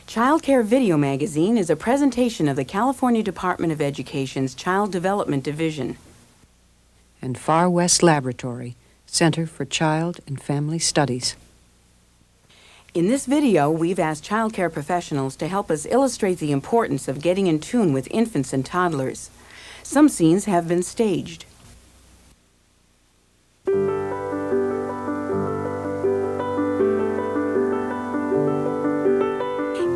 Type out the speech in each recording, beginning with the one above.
Child Care Video Magazine is a presentation of the California Department of Education's Child Development Division and Far West Laboratory, Center for Child and Family Studies. In this video, we've asked child care professionals to help us illustrate the importance of getting in tune with infants and toddlers. Some scenes have been staged.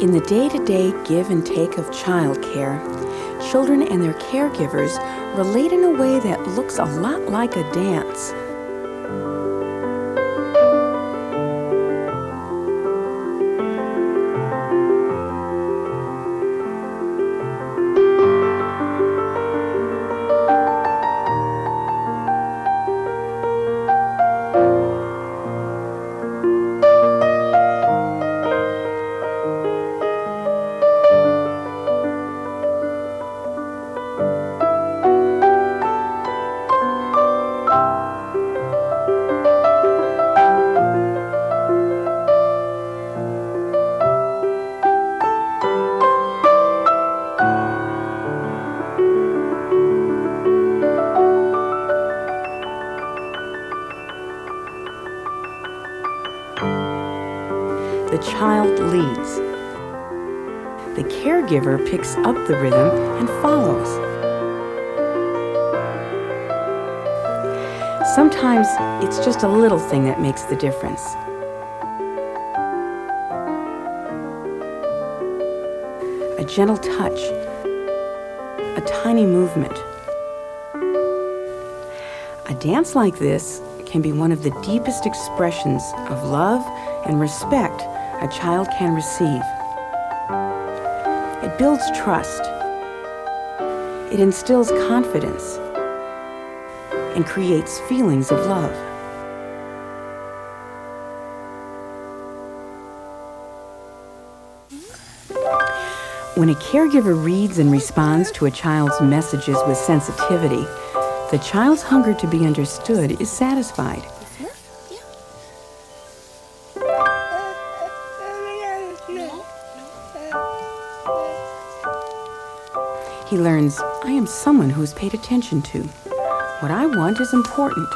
In the day-to-day give and take of child care, children and their caregivers relate in a way that looks a lot like a dance. The child leads. The caregiver picks up the rhythm and follows. Sometimes it's just a little thing that makes the difference. A gentle touch, a tiny movement. A dance like this can be one of the deepest expressions of love and respect a child can receive. It builds trust. It instills confidence and creates feelings of love. When a caregiver reads and responds to a child's messages with sensitivity, the child's hunger to be understood is satisfied. He learns, I am someone who is paid attention to. What I want is important.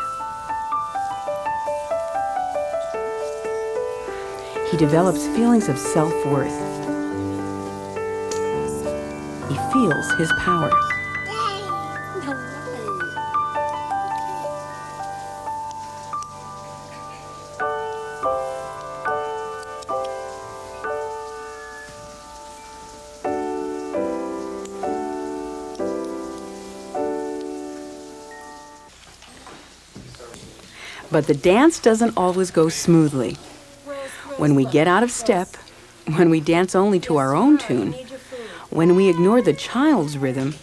He develops feelings of self-worth. He feels his power. But the dance doesn't always go smoothly. When we get out of step, when we dance only to our own tune, when we ignore the child's rhythm,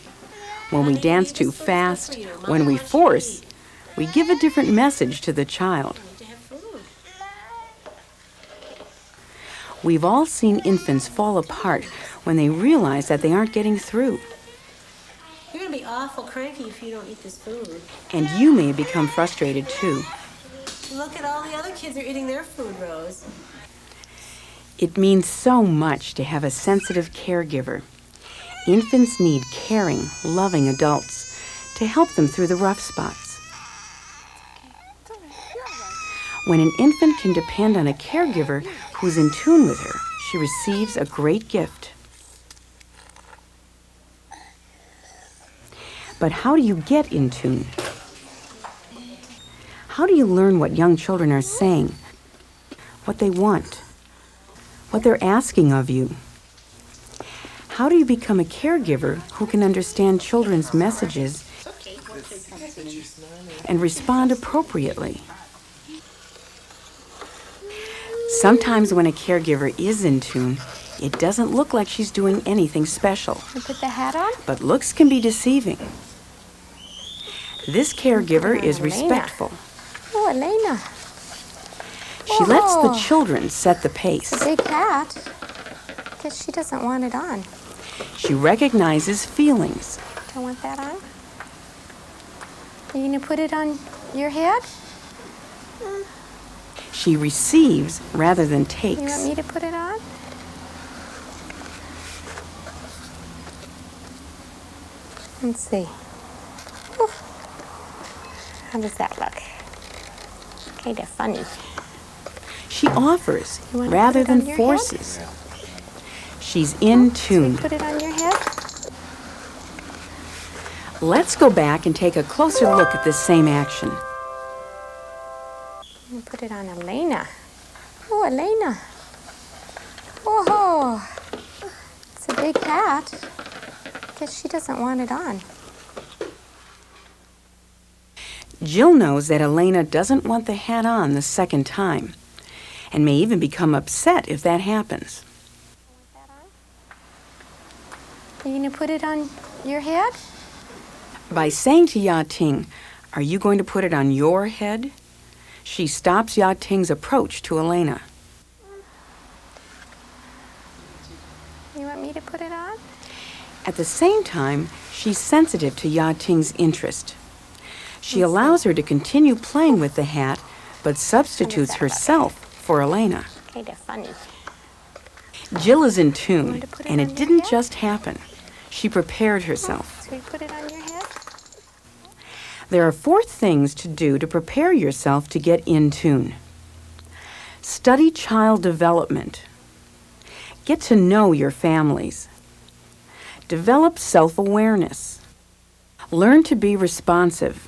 when we dance too fast, when we force, we give a different message to the child. We've all seen infants fall apart when they realize that they aren't getting through. You're going to be awful cranky if you don't eat this food. And you may become frustrated too. Look at all the other kids are eating their food, Rose. It means so much to have a sensitive caregiver. Infants need caring, loving adults to help them through the rough spots. When an infant can depend on a caregiver who's in tune with her, she receives a great gift. But how do you get in tune? How do you learn what young children are saying, what they want, what they're asking of you? How do you become a caregiver who can understand children's messages and respond appropriately? Sometimes when a caregiver is in tune, it doesn't look like she's doing anything special. You put the hat on? But looks can be deceiving. This caregiver is respectful. Oh, Elena. She lets the children set the pace. It's a big hat. Guess she doesn't want it on. She recognizes feelings. Don't want that on? Are you going to put it on your head? She receives rather than You takes. want me to put it on? Let's see. Whew. How does that look? Kind of funny. She offers You wanna rather put it on than your forces. She's in tune. Put it on your head. Let's go back and take a closer look at this same action. And put it on Elena. Oh, Elena. Whoa. It's a big hat. Guess she doesn't want it on. Jill knows that Elena doesn't want the hat on the second time, and may even become upset if that happens. Are you going to put it on your head? By saying to Ya Ting, "Are you going to put it on your head?" she stops Ya Ting's approach to Elena. You want me to put it on? At the same time, she's sensitive to Ya Ting's interest. She allows her to continue playing with the hat, but substitutes herself for Elena. Kind of funny. Jill is in tune, want to put it and on it your didn't head? just happen. She prepared herself. So you put it on your head? There are 4 things to do to prepare yourself to get in tune. Study child development. Get to know your families. Develop self-awareness. Learn to be responsive.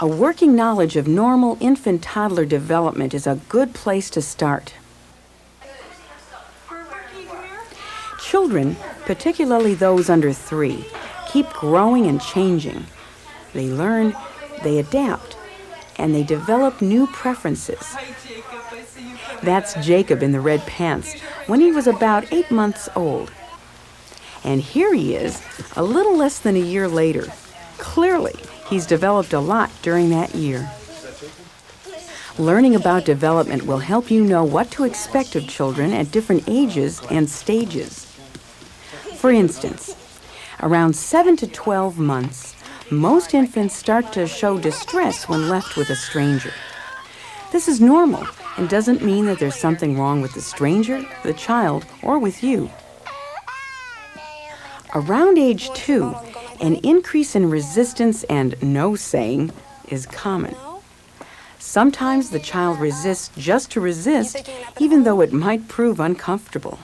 A working knowledge of normal infant-toddler development is a good place to start. Children, particularly those under 3, keep growing and changing. They learn, they adapt, and they develop new preferences. That's Jacob in the red pants when he was about 8 months old. And here he is, a little less than a year later. Clearly, he's developed a lot during that year. Learning about development will help you know what to expect of children at different ages and stages. For instance, around 7 to 12 months, most infants start to show distress when left with a stranger. This is normal and doesn't mean that there's something wrong with the stranger, the child, or with you. Around age 2, an increase in resistance and no-saying is common. Sometimes the child resists just to resist, even though it might prove uncomfortable.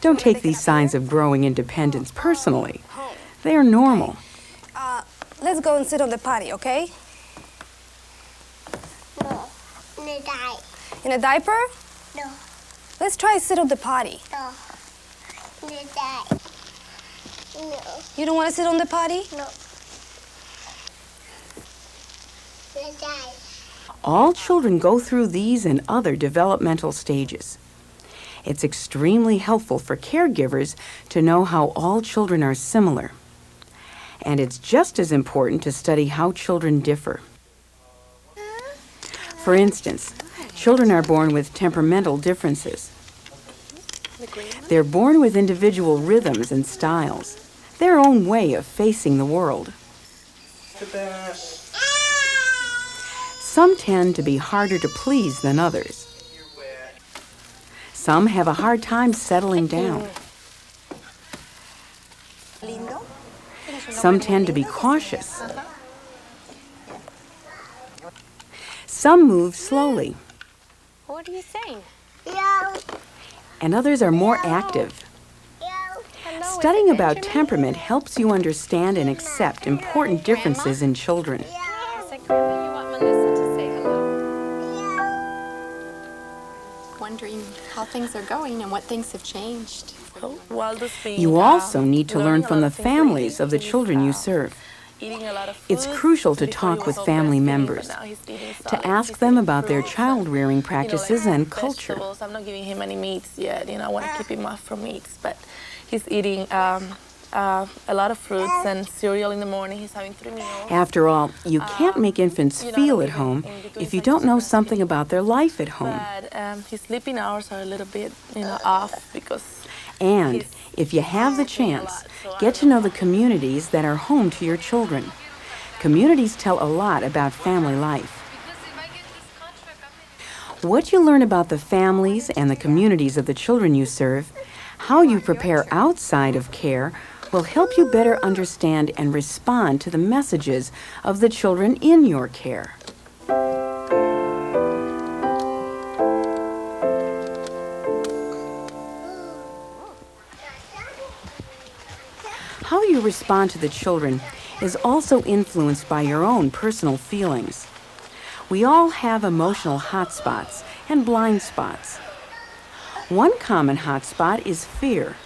Don't take these signs of growing independence personally. They are normal. Let's go and sit on the potty, okay? No. In a diaper. In a diaper? No. Let's try sit on the potty. No. In a diaper. No. You don't want to sit on the potty? No. In a diaper. All children go through these and other developmental stages. It's extremely helpful for caregivers to know how all children are similar. And it's just as important to study how children differ. For instance, children are born with temperamental differences. They're born with individual rhythms and styles, their own way of facing the world. Some tend to be harder to please than others. Some have a hard time settling down. Some tend to be cautious. Some move slowly, What are you saying? Yo. and others are more active. Yo. Hello, Studying is it about Benjamin? temperament helps you understand and accept important differences in children. Is it Grandma? You want Melissa to say hello? Wondering how things are going and what things have changed. You also need to learn from the families of the children you serve. It's crucial to talk with family members, to ask them about their child rearing practices and culture. I'm not giving him any meats yet. I want to keep him off from meats, but he's eating a lot of fruits and cereal in the morning. He's having 3 meals. After all, you can't make infants feel at home if you don't know something about their life at home. But his sleeping hours are a little bit, off because. And if you have the chance, get to know the communities that are home to your children. Communities tell a lot about family life. What you learn about the families and the communities of the children you serve How you prepare outside of care will help you better understand and respond to the messages of the children in your care. How you respond to the children is also influenced by your own personal feelings. We all have emotional hotspots and blind spots. One common hotspot is fear.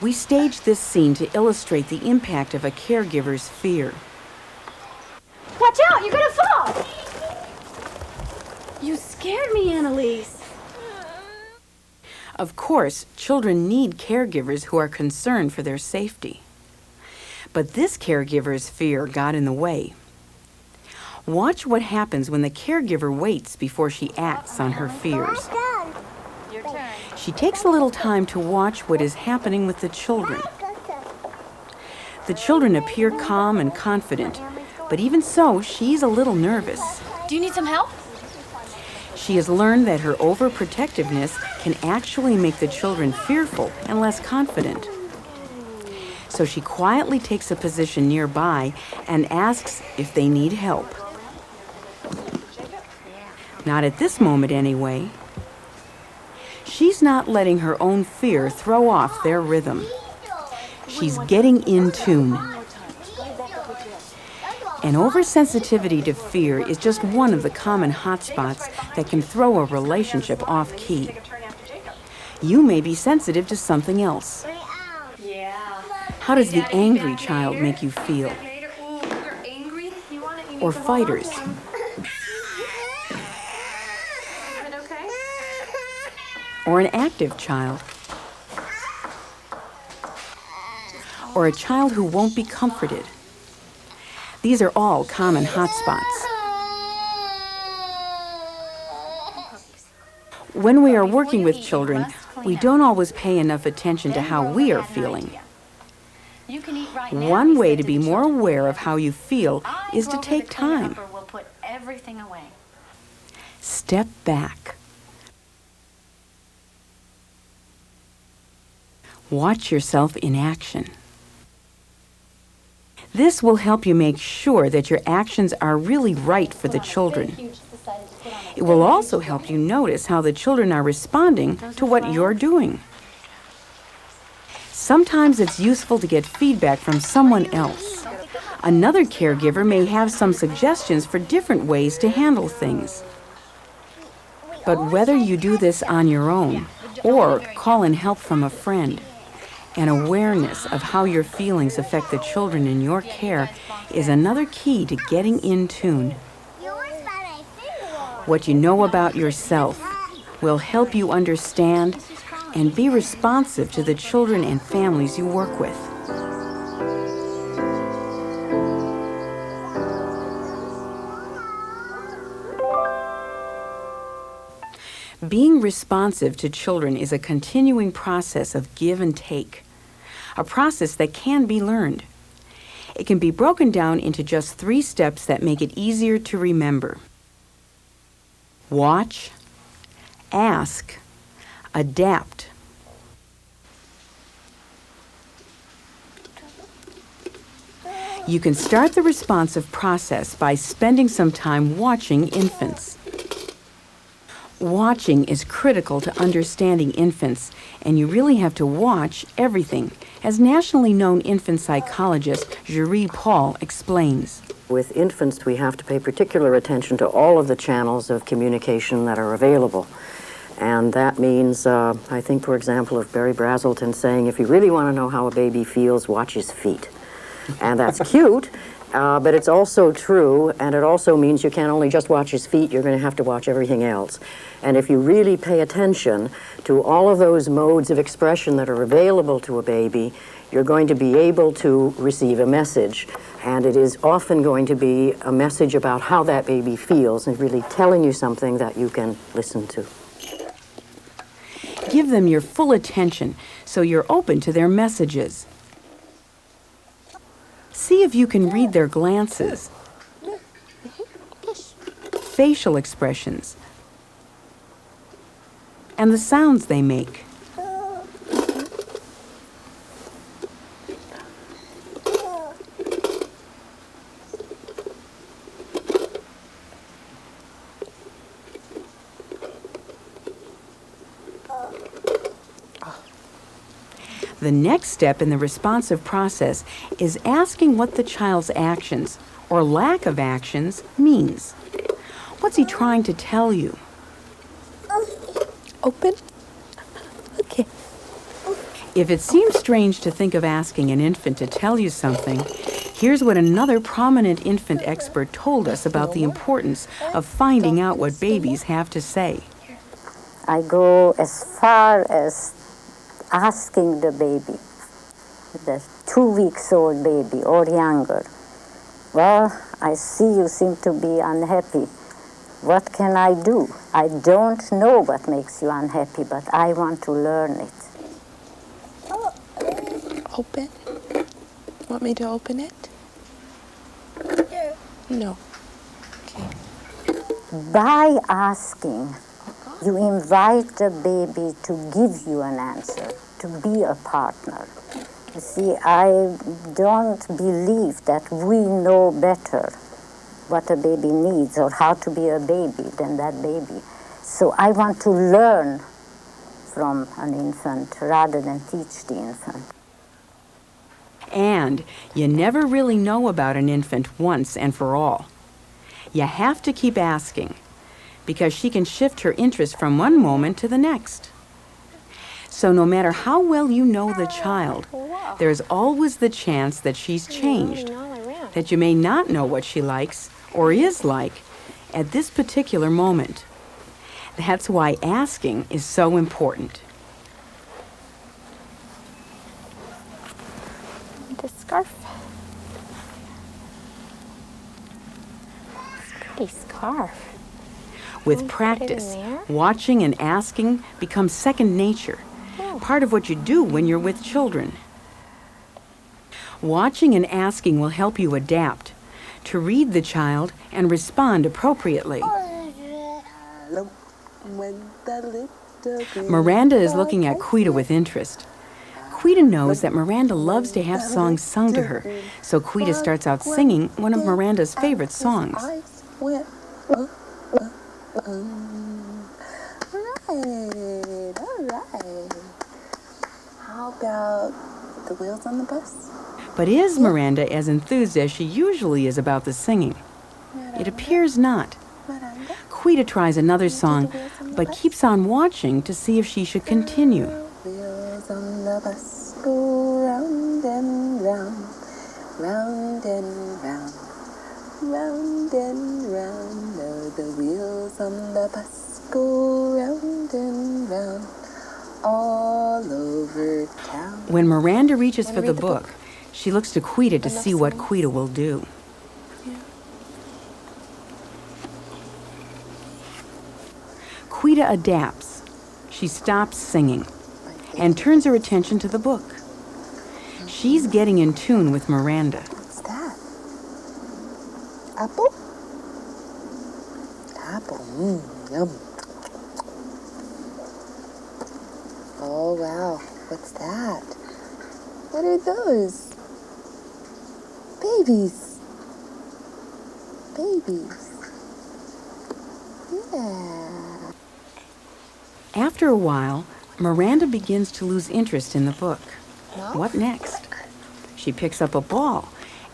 We stage this scene to illustrate the impact of a caregiver's fear. Watch out, you're gonna fall! You scared me, Annalise. Of course, children need caregivers who are concerned for their safety. But this caregiver's fear got in the way. Watch what happens when the caregiver waits before she acts on her fears. Your turn. She takes a little time to watch what is happening with the children. The children appear calm and confident, but even so, she's a little nervous. Do you need some help? She has learned that her overprotectiveness can actually make the children fearful and less confident. So she quietly takes a position nearby and asks if they need help. Not at this moment, anyway. She's not letting her own fear throw off their rhythm. She's getting in tune. An oversensitivity to fear is just one of the common hotspots that can throw a relationship off key. You may be sensitive to something else. How does the angry child make you feel? Or fighters? Or an active child? Or a child who won't be comforted? These are all common hotspots. When we are working with children, we don't always pay enough attention to how we are feeling. One way to be more aware of how you feel is to take time. Step back. Watch yourself in action. This will help you make sure that your actions are really right for the children. It will also help you notice how the children are responding to what you're doing. Sometimes it's useful to get feedback from someone else. Another caregiver may have some suggestions for different ways to handle things. But whether you do this on your own or call in help from a friend, an awareness of how your feelings affect the children in your care is another key to getting in tune. What you know about yourself will help you understand and be responsive to the children and families you work with. Being responsive to children is a continuing process of give and take, a process that can be learned. It can be broken down into just 3 steps that make it easier to remember. Watch, ask, adapt. You can start the responsive process by spending some time watching infants. Watching is critical to understanding infants, and you really have to watch everything, as nationally known infant psychologist Jeree Paul explains. With infants, we have to pay particular attention to all of the channels of communication that are available. And that means, I think, for example, of Barry Brazelton saying, if you really want to know how a baby feels, watch his feet. And that's cute, but it's also true, and it also means you can't only just watch his feet, you're going to have to watch everything else. And if you really pay attention to all of those modes of expression that are available to a baby, you're going to be able to receive a message. And it is often going to be a message about how that baby feels and really telling you something that you can listen to. Give them your full attention so you're open to their messages. See if you can read their glances, facial expressions, and the sounds they make. The next step in the responsive process is asking what the child's actions, or lack of actions, means. What's he trying to tell you? Open. Okay. If it seems strange to think of asking an infant to tell you something, here's what another prominent infant expert told us about the importance of finding out what babies have to say. I go as far as asking the baby, the 2-week-old baby or younger, well, I see you seem to be unhappy. What can I do? I don't know what makes you unhappy, but I want to learn it. Open. Want me to open it? No. Okay. By asking, you invite the baby to give you an answer, to be a partner. You see, I don't believe that we know better what a baby needs or how to be a baby than that baby. So I want to learn from an infant rather than teach the infant. And you never really know about an infant once and for all. You have to keep asking, because she can shift her interest from one moment to the next. So no matter how well you know the child, there's always the chance that she's changed, that you may not know what she likes or is like at this particular moment. That's why asking is so important. The scarf. It's a pretty scarf. With practice, watching and asking becomes second nature, part of what you do when you're with children. Watching and asking will help you adapt, to read the child and respond appropriately. Miranda is looking at Quita with interest. Quita knows that Miranda loves to have songs sung to her, so Quita starts out singing one of Miranda's favorite songs. Alright, alright. How about the wheels on the bus? But is Miranda as enthused as she usually is about the singing? It appears not. Quita tries another song, but keeps on watching to see if she should continue. Wheels on the bus go round and round, round and round, round and round. Oh, the wheels on the bus go round and round, all over town. When Miranda reaches for the book, she looks to Quita to see what Quita will do. Quita adapts. She stops singing and turns her attention to the book. She's getting in tune with Miranda. What's that? Apple? Apple, yum. Oh, wow. What's that? What are those? Babies. Babies. Yeah. After a while, Miranda begins to lose interest in the book. What next? She picks up a ball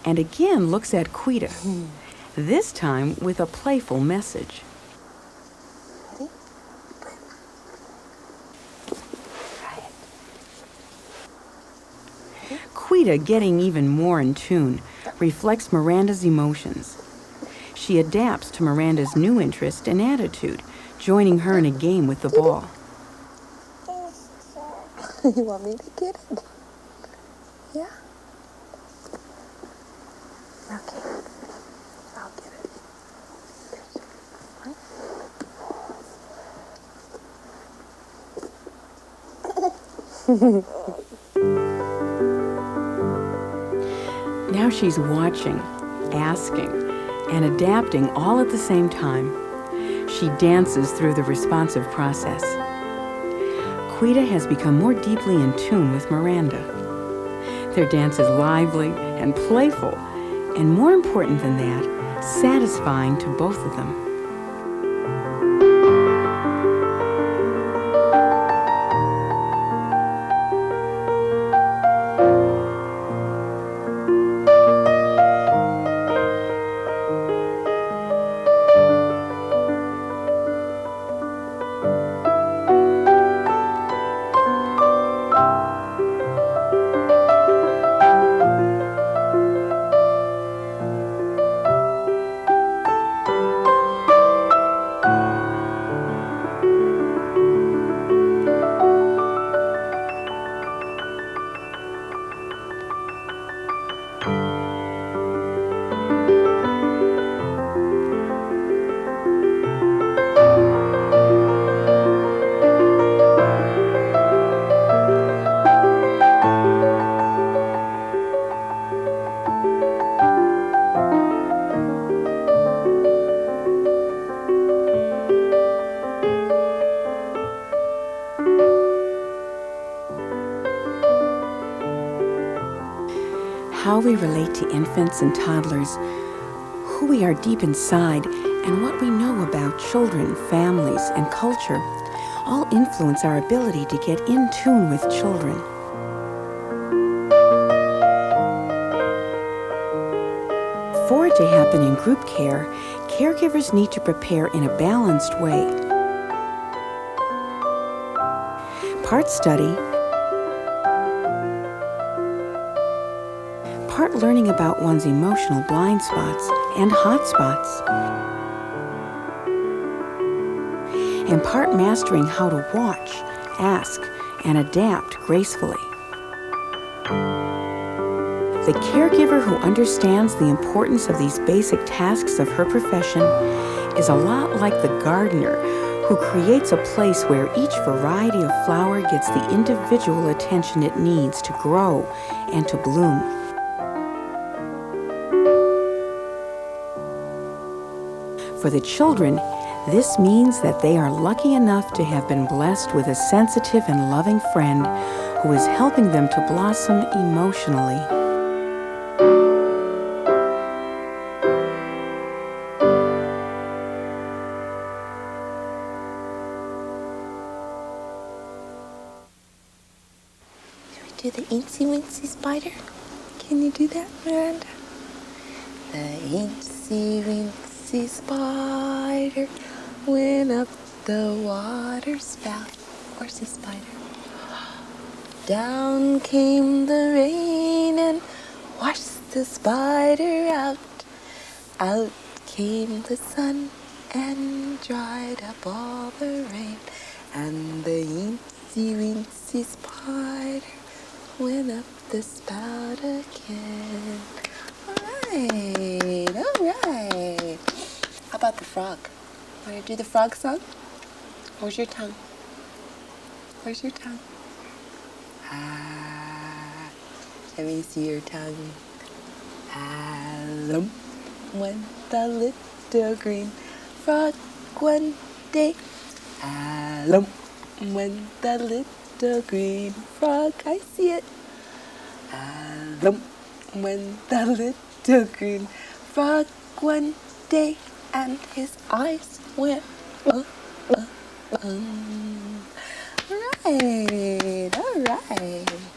and again looks at Quita, this time with a playful message. Ready? Quita, getting even more in tune, reflects Miranda's emotions. She adapts to Miranda's new interest and attitude, joining her in a game with the ball. You want me to get it? Yeah? Okay. I'll get it. Now she's watching, asking, and adapting all at the same time. She dances through the responsive process. Quita has become more deeply in tune with Miranda. Their dance is lively and playful, and more important than that, satisfying to both of them. how we relate to infants and toddlers, who we are deep inside, and what we know about children, families, and culture all influence our ability to get in tune with children. For it to happen in group care, caregivers need to prepare in a balanced way. Part study, part learning about one's emotional blind spots and hot spots, and part mastering how to watch, ask, and adapt gracefully. The caregiver who understands the importance of these basic tasks of her profession is a lot like the gardener who creates a place where each variety of flower gets the individual attention it needs to grow and to bloom. For the children, this means that they are lucky enough to have been blessed with a sensitive and loving friend who is helping them to blossom emotionally. Do the eensy-weensy spider? Can you do that, Miranda? The eensy-weensy spider went up the water spout. Where's the spider? Down came the rain and washed the spider out. Out came the sun and dried up all the rain. And the eensy-weensy spider went up the spout again. All right. How about the frog? Want to do the frog song? Where's your tongue? Where's your tongue? Ah, let me see your tongue. Alum went the little green frog one day. Alum went the little green frog. I see it. Alum went the little green frog one day, and his eyes went All right.